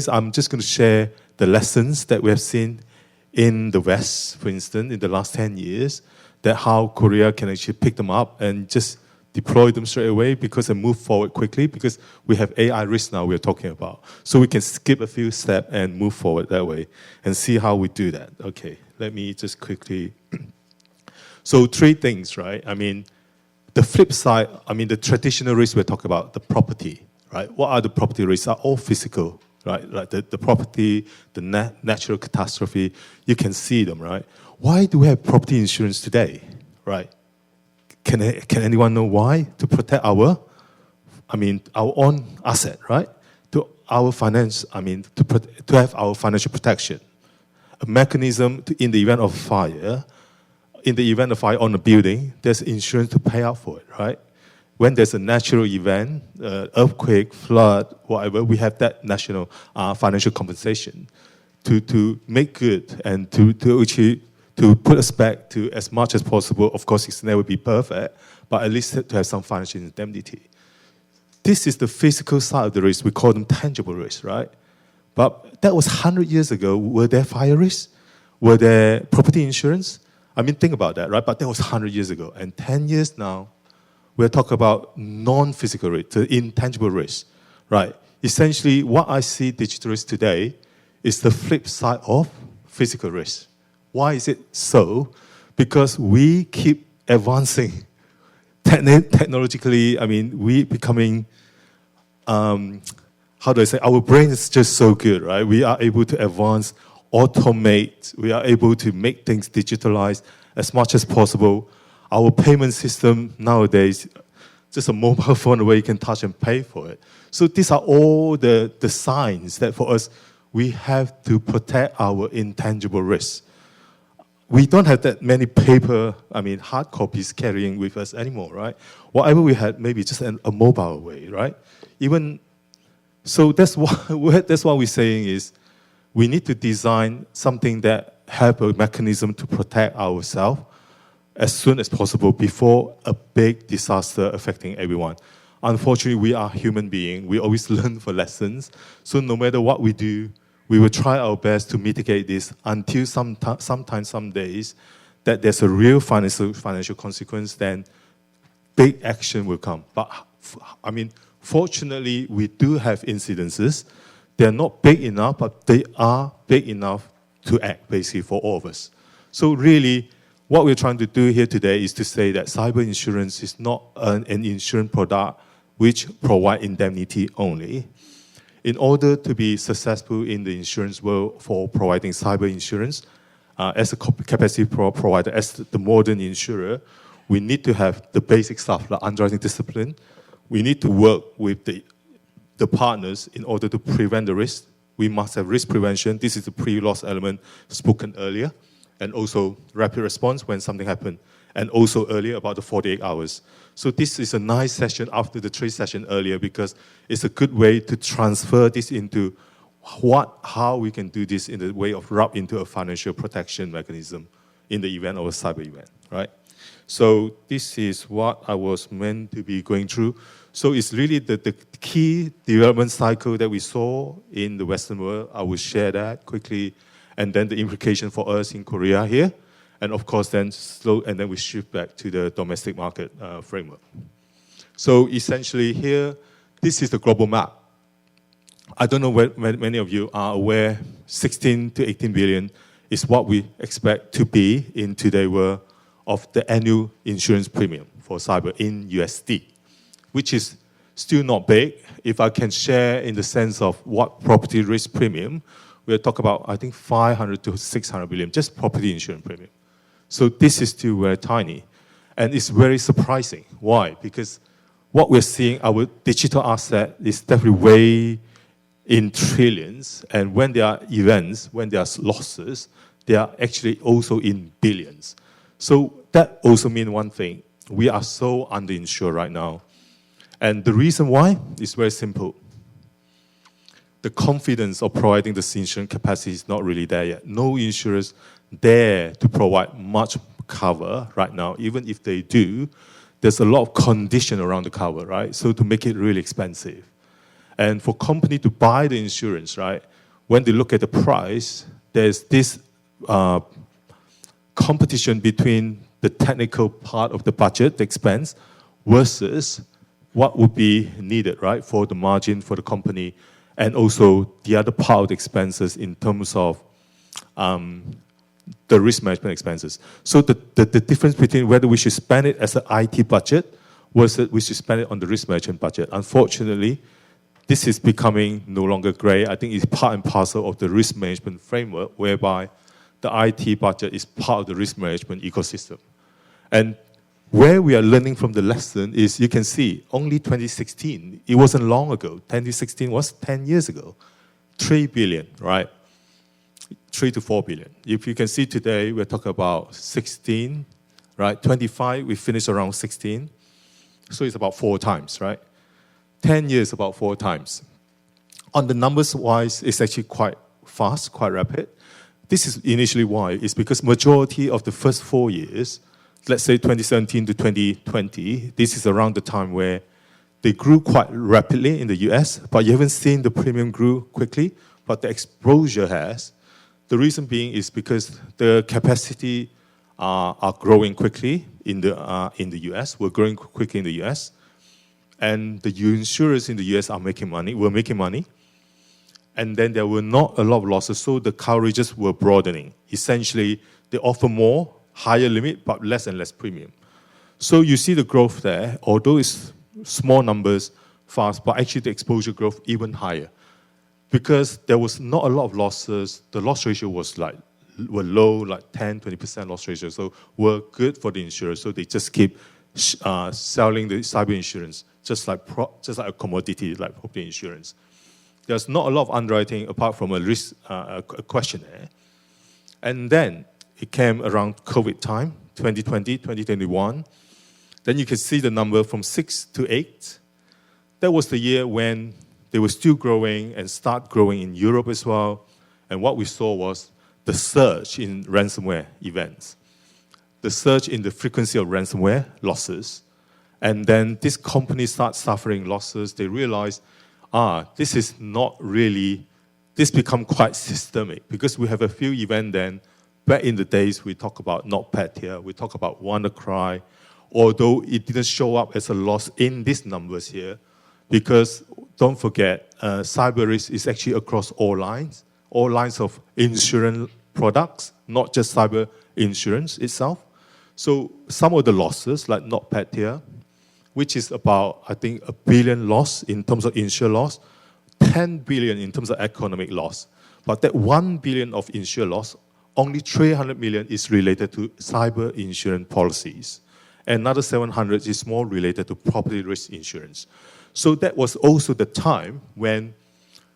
I'm just going to share the lessons that we have seen in the West, for instance, in the last 10 years, that how Korea can actually pick them up and just deploy them straight away because they move forward quickly because we have AI risk now we're talking about. So we can skip a few steps and move forward that way and see how we do that. Okay, let me just quickly. So 3 things, right? I mean, the flip side, I mean, the traditional risks we're talking about, the property, right? What are the property risks? Are all physical, right? Like the property, the natural catastrophe, you can see them, right? Why do we have property insurance today, right? Can anyone know why? To protect our own asset, right? To our finance, to have our financial protection. A mechanism in the event of fire, on a building, there's insurance to pay out for it, right? When there's a natural event, earthquake, flood, whatever, we have that national financial compensation to make good and to put us back to as much as possible. Of course, it's never be perfect, but at least to have some financial indemnity. This is the physical side of the risk. We call them tangible risks, right? But that was 100 years ago. Were there fire risks? Were there property insurance? I mean, think about that, right? But that was 100 years ago. And 10 years now, we're talking about non-physical risk, the intangible risk, right? Essentially, what I see digital risk today is the flip side of physical risk. Why is it so? Because we keep advancing technologically. I mean, we becoming, our brain is just so good, right? We are able to advance, automate. We are able to make things digitalized as much as possible. Our payment system nowadays, just a mobile phone where you can touch and pay for it. So these are all the signs that for us, we have to protect our intangible risks. We don't have that many hard copies carrying with us anymore, right? Whatever we had, maybe just a mobile way, right? So that's what we're saying is we need to design something that have a mechanism to protect ourselves as soon as possible before a big disaster affecting everyone. Unfortunately, we are human beings. We always learn for lessons. So no matter what we do, we will try our best to mitigate this until sometimes, some days, that there's a real financial consequence, then big action will come. But, fortunately, we do have incidences. They're not big enough, but they are big enough to act, basically, for all of us. So really, what we're trying to do here today is to say that cyber insurance is not an insurance product which provide indemnity only. In order to be successful in the insurance world for providing cyber insurance, as a capacity provider, as the modern insurer, we need to have the basic stuff, like underwriting discipline. We need to work with the partners in order to prevent the risk. We must have risk prevention. This is the pre-loss element spoken earlier. And also rapid response when something happened. And also earlier about the 48 hours. So this is a nice session after the 3 session earlier because it's a good way to transfer this into how we can do this in the way of wrap into a financial protection mechanism in the event of a cyber event, right? So this is what I was meant to be going through. So it's really the key development cycle that we saw in the Western world. I will share that quickly. And then the implication for us in Korea here. And of course, then we shift back to the domestic market framework. So essentially here, this is the global map. I don't know where many of you are aware, 16 to 18 billion is what we expect to be in today's world of the annual insurance premium for cyber in USD, which is still not big. If I can share in the sense of what property risk premium, we'll talk about, I think, 500 to 600 billion, just property insurance premium. So this is still very tiny. And it's very surprising. Why? Because what we're seeing, our digital asset is definitely way in trillions. And when there are events, when there are losses, they are actually also in billions. So that also means one thing. We are so underinsured right now. And the reason why is very simple. The confidence of providing the insurance capacity is not really there yet. No insurers dare to provide much cover right now. Even if they do, there's a lot of condition around the cover, right? So to make it really expensive. And for company to buy the insurance, right, when they look at the price, there's this competition between the technical part of the budget, the expense, versus what would be needed, right, for the margin for the company, and also the other part of the expenses in terms of the risk management expenses. So the difference between whether we should spend it as an IT budget versus we should spend it on the risk management budget. Unfortunately, this is becoming no longer grey. I think it's part and parcel of the risk management framework, whereby the IT budget is part of the risk management ecosystem. And where we are learning from the lesson is, you can see, only 2016, it wasn't long ago. 2016 was 10 years ago. 3 billion, right? 3 to 4 billion. If you can see today, we're talking about 16, right? 25, we finished around 16. So it's about 4 times, right? 10 years, about 4 times. On the numbers wise, it's actually quite fast, quite rapid. This is initially why. It's because majority of the first 4 years, let's say 2017 to 2020, this is around the time where they grew quite rapidly in the US, but you haven't seen the premium grew quickly, but the exposure has. The reason being is because the capacity are growing quickly in the US. We're growing quickly in the US. And the insurers in the US are making money, were making money. And then there were not a lot of losses, so the coverages were broadening. Essentially, they offer more, higher limit, but less and less premium. So you see the growth there, although it's small numbers, fast, but actually the exposure growth even higher. Because there was not a lot of losses, the loss ratio were low, like 10, 20% loss ratio, so were good for the insurers, so they just keep selling the cyber insurance, just like a commodity, like property insurance. There's not a lot of underwriting apart from a risk a questionnaire. And then it came around COVID time, 2020, 2021. Then you can see the number from 6 to 8. That was the year when they were still growing and start growing in Europe as well. And what we saw was the surge in ransomware events, the surge in the frequency of ransomware losses. And then this company starts suffering losses. They realize, this is not really, this become quite systemic, because we have a few events then. Back in the days, we talk about NotPetya, we talk about WannaCry, although it didn't show up as a loss in these numbers here, because don't forget, cyber risk is actually across all lines of insurance products, not just cyber insurance itself. So some of the losses, like NotPetya, which is about, I think, $1 billion loss in terms of insured loss, 10 billion in terms of economic loss. But that 1 billion of insured loss, only 300 million is related to cyber insurance policies. Another 700 is more related to property risk insurance. So that was also the time when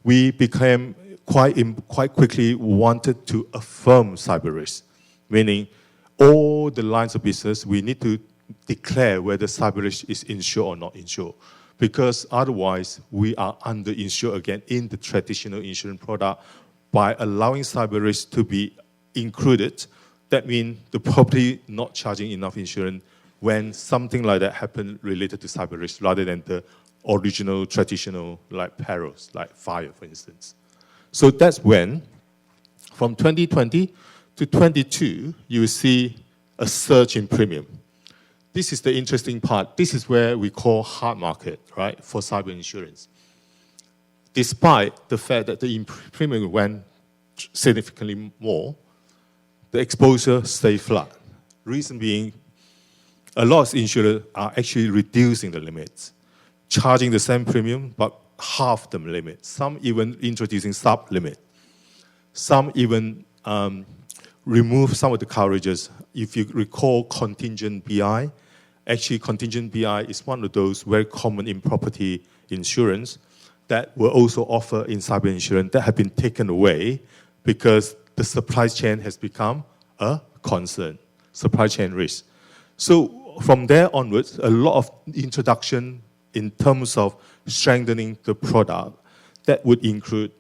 we became quite quickly wanted to affirm cyber risk, meaning all the lines of business, we need to declare whether cyber risk is insured or not insured, because otherwise we are underinsured again in the traditional insurance product. By allowing cyber risk to be included, that means the property not charging enough insurance when something like that happened related to cyber risk, rather than the original traditional like perils, like fire, for instance. So that's when, from 2020 to 22, you will see a surge in premium. This is the interesting part. This is where we call hard market, right, for cyber insurance. Despite the fact that the premium went significantly more, the exposure stayed flat. Reason being, a lot of insurers are actually reducing the limits, charging the same premium, but half the limit. Some even introducing sub-limit. Some even remove some of the coverages. If you recall contingent BI, actually contingent BI is one of those very common in property insurance that were also offered in cyber insurance that have been taken away because the supply chain has become a concern, supply chain risk. So from there onwards, a lot of introduction in terms of strengthening the product that would include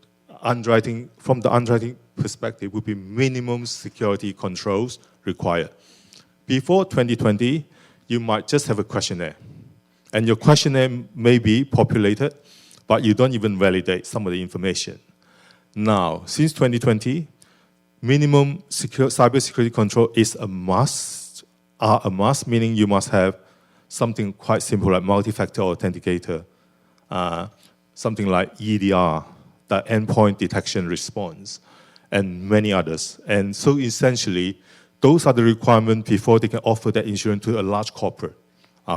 underwriting. From the underwriting perspective, would be minimum security controls required. Before 2020, you might just have a questionnaire, and your questionnaire may be populated but you don't even validate some of the information. Now, since 2020, minimum cybersecurity control is a must, meaning you must have something quite simple like multi-factor authenticator, something like EDR, the endpoint detection response, and many others. And so essentially, those are the requirements before they can offer that insurance to a large corporate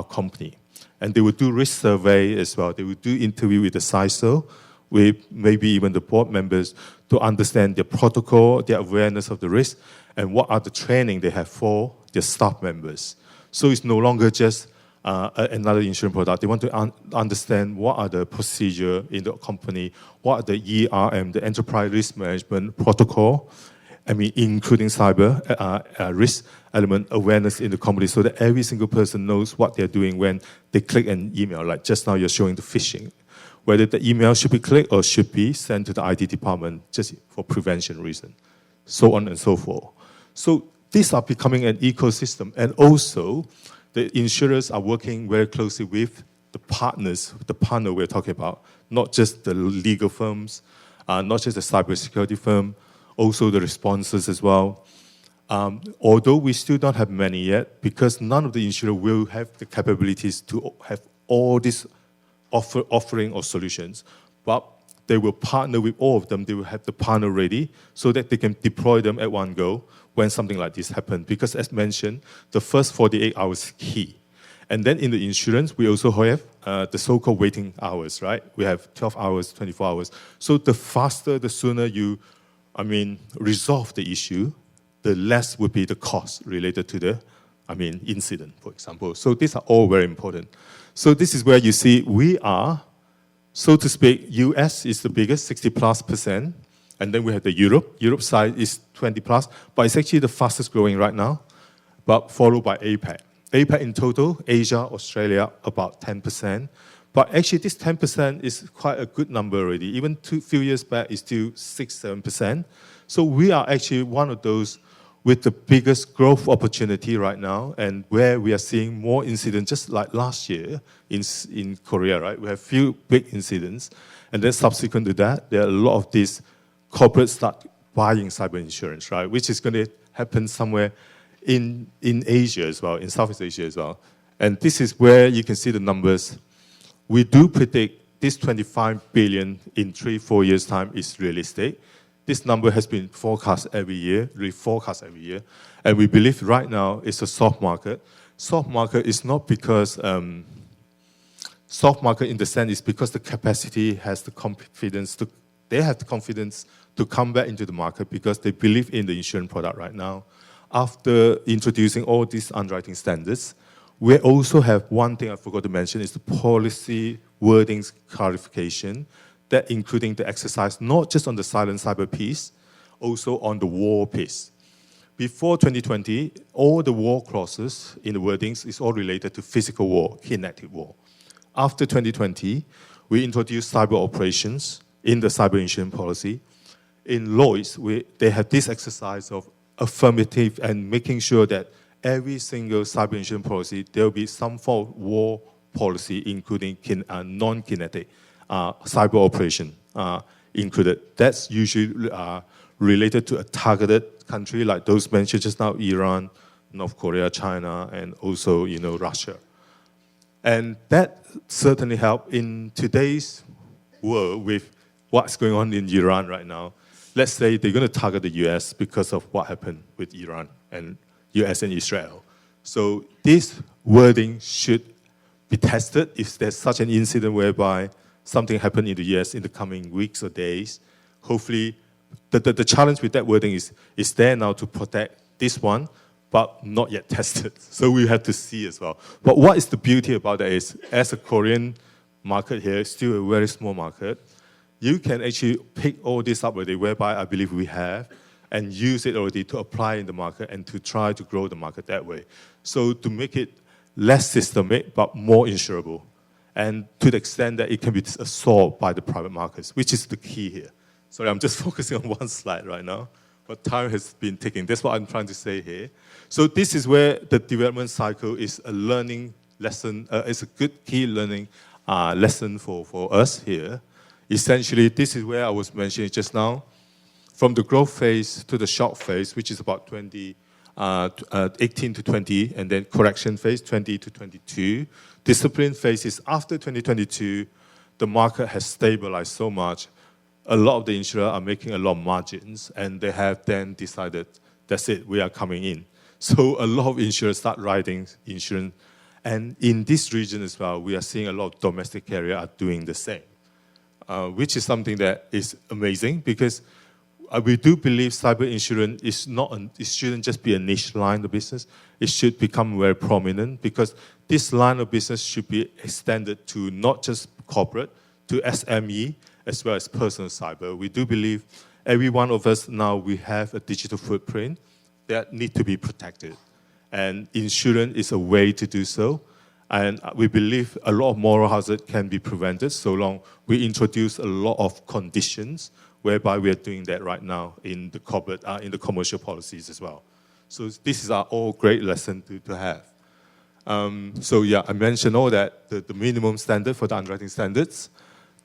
company. And they would do risk survey as well. They would do interview with the CISO, with maybe even the board members to understand their protocol, their awareness of the risk, and what are the training they have for their staff members. So it's no longer just another insurance product. They want to understand what are the procedure in the company, what are the ERM, the enterprise risk management protocol, including cyber risk element awareness in the company so that every single person knows what they're doing when they click an email. Like just now you're showing the phishing. Whether the email should be clicked or should be sent to the IT department just for prevention reason, so on and so forth. So these are becoming an ecosystem. And also, the insurers are working very closely with the partners, the partner we're talking about, not just the legal firms, not just the cybersecurity firm, also the responses as well. Although we still don't have many yet, because none of the insurers will have the capabilities to have all these offering or solutions, but they will partner with all of them. They will have the partner ready so that they can deploy them at one go when something like this happens. Because as mentioned, the first 48 hours is key. And then in the insurance, we also have the so-called waiting hours, right? We have 12 hours, 24 hours. So the faster, the sooner you, resolve the issue, the less would be the cost related to the, incident, for example. So these are all very important. So this is where you see we are, so to speak, US is the biggest, 60+%, and then we have the Europe. Europe side is 20+, but it's actually the fastest growing right now, but followed by APAC. APAC in total, Asia, Australia, about 10%. But actually this 10% is quite a good number already. Even a few years back, it's still 6-7%. So we are actually one of those with the biggest growth opportunity right now, and where we are seeing more incidents, just like last year in Korea, right? We have few big incidents, and then subsequent to that, there are a lot of these corporates start buying cyber insurance, right? Which is going to happen somewhere in Asia as well, in Southeast Asia as well. And this is where you can see the numbers. We do predict this 25 billion in 3-4 years' time is realistic. This number has been forecast every year, reforecast every year. And we believe right now it's a soft market. Soft market is not because, soft market in the sense is because the capacity has the confidence to, they have the confidence to come back into the market because they believe in the insurance product right now. After introducing all these underwriting standards, we also have one thing I forgot to mention is the policy wordings clarification, that including the exercise, not just on the silent cyber piece, also on the war piece. Before 2020, all the war clauses in the wordings is all related to physical war, kinetic war. After 2020, we introduced cyber operations in the cyber insurance policy. In Lloyd's, they have this exercise of affirmative and making sure that every single cyber insurance policy, there will be some form of war policy, including non-kinetic cyber operation included. That's usually related to a targeted country like those mentioned just now, Iran, North Korea, China, and also, Russia. And that certainly helped in today's world with what's going on in Iran right now. Let's say they're going to target the US because of what happened with Iran and US and Israel. So this wording should be tested if there's such an incident whereby something happened in the US in the coming weeks or days. Hopefully, the challenge with that wording is there now to protect this one, but not yet tested. So we have to see as well. But what is the beauty about that is, as a Korean market here, still a very small market, you can actually pick all this up already, whereby I believe we have, and use it already to apply in the market and to try to grow the market that way. So to make it less systemic, but more insurable. And to the extent that it can be absorbed by the private markets, which is the key here. Sorry, I'm just focusing on one slide right now, but time has been ticking. That's what I'm trying to say here. So this is where the development cycle is a learning lesson. It's a good key learning lesson for us here. Essentially, this is where I was mentioning just now, from the growth phase to the shock phase, which is about 18 to 20, and then correction phase, 20 to 22. Discipline phase is after 2022, the market has stabilized so much. A lot of the insurers are making a lot of margins, and they have then decided, that's it, we are coming in. So a lot of insurers start writing insurance. And in this region as well, we are seeing a lot of domestic carriers are doing the same, which is something that is amazing because we do believe cyber insurance it shouldn't just be a niche line of business. It should become very prominent because this line of business should be extended to not just corporate, to SME, as well as personal cyber. We do believe every one of us now, we have a digital footprint that need to be protected. And insurance is a way to do so. And we believe a lot of moral hazard can be prevented so long we introduce a lot of conditions whereby we are doing that right now in the corporate, in the commercial policies as well. So this is our all great lesson to have. So yeah, I mentioned all that, the minimum standard for the underwriting standards,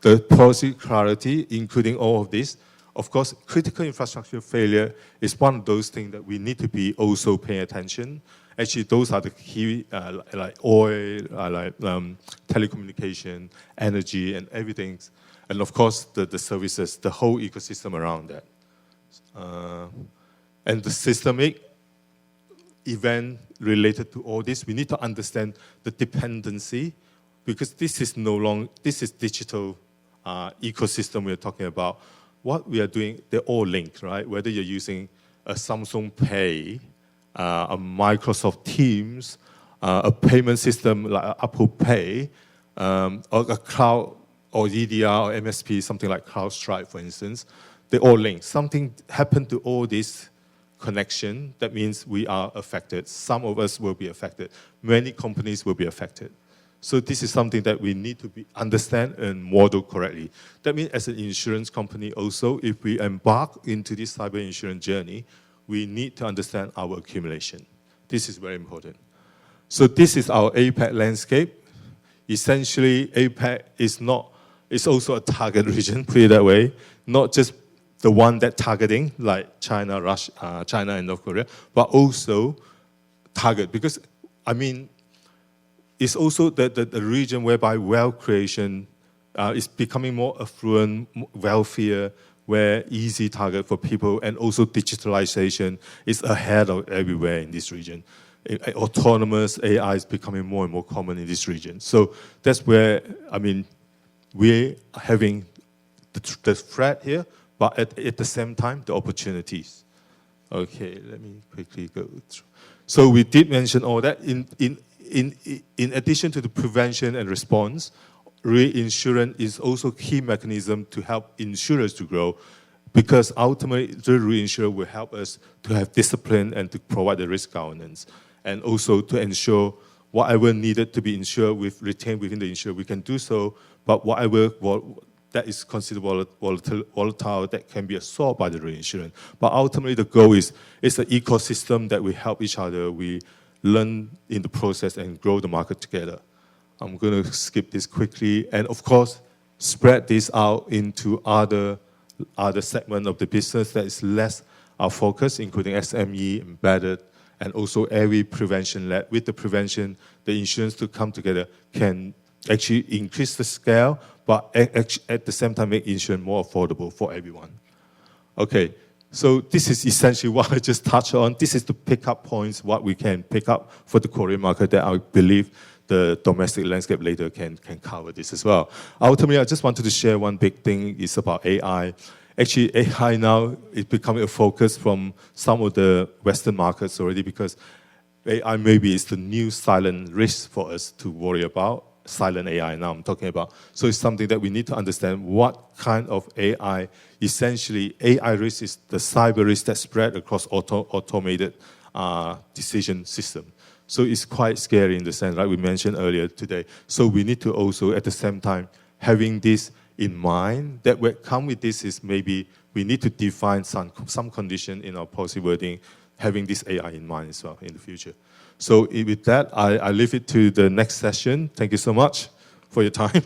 the policy clarity, including all of this. Of course, critical infrastructure failure is one of those things that we need to be also paying attention. Actually, those are the key, like oil, telecommunication, energy, and everything. And of course, the services, the whole ecosystem around that. And the systemic event related to all this, we need to understand the dependency because this is digital ecosystem we're talking about. What we are doing, they're all linked, right? Whether you're using a Samsung Pay, a Microsoft Teams, a payment system like Apple Pay, or a cloud or EDR or MSP, something like CrowdStrike, for instance, they're all linked. Something happened to all this connection, that means we are affected. Some of us will be affected. Many companies will be affected. So this is something that we need to understand and model correctly. That means as an insurance company also, if we embark into this cyber insurance journey, we need to understand our accumulation. This is very important. So this is our APAC landscape. Essentially, APAC is also a target region, put it that way, not just the one that targeting, like China, Russia, China and North Korea, but also target, because, I mean, it's also the region whereby wealth creation is becoming more affluent, wealthier, where easy target for people, and also digitalization is ahead of everywhere in this region. Autonomous AI is becoming more and more common in this region. So that's where, I mean, we're having the threat here, but at the same time, the opportunities. Okay, let me quickly go through. So we did mention all that. In addition to the prevention and response, reinsurance is also a key mechanism to help insurers to grow, because ultimately the reinsurer will help us to have discipline and to provide the risk governance, and also to ensure whatever needed to be insured retained within the insurer, we can do so, but whatever that is considered volatile, that can be absorbed by the reinsurance. But ultimately the goal is it's an ecosystem that we help each other, we learn in the process and grow the market together. I'm going to skip this quickly, and of course, spread this out into other segment of the business that is less our focus, including SME, embedded, and also every prevention led. With the prevention, the insurance to come together can actually increase the scale, but at the same time make insurance more affordable for everyone. Okay. So this is essentially what I just touched on. This is the pickup points, what we can pick up for the Korean market that I believe the domestic landscape later can cover this as well. Ultimately, I just wanted to share one big thing is about AI. Actually, AI now is becoming a focus from some of the Western markets already, because AI maybe is the new silent risk for us to worry about. Silent AI now I'm talking about. So it's something that we need to understand what kind of AI. Essentially, AI risk is the cyber risk that spread across automated decision system. So it's quite scary in the sense, like we mentioned earlier today. So we need to also, at the same time, having this in mind, that what come with this is maybe we need to define some condition in our policy wording, having this AI in mind as well in the future. So with that, I leave it to the next session. Thank you so much for your time.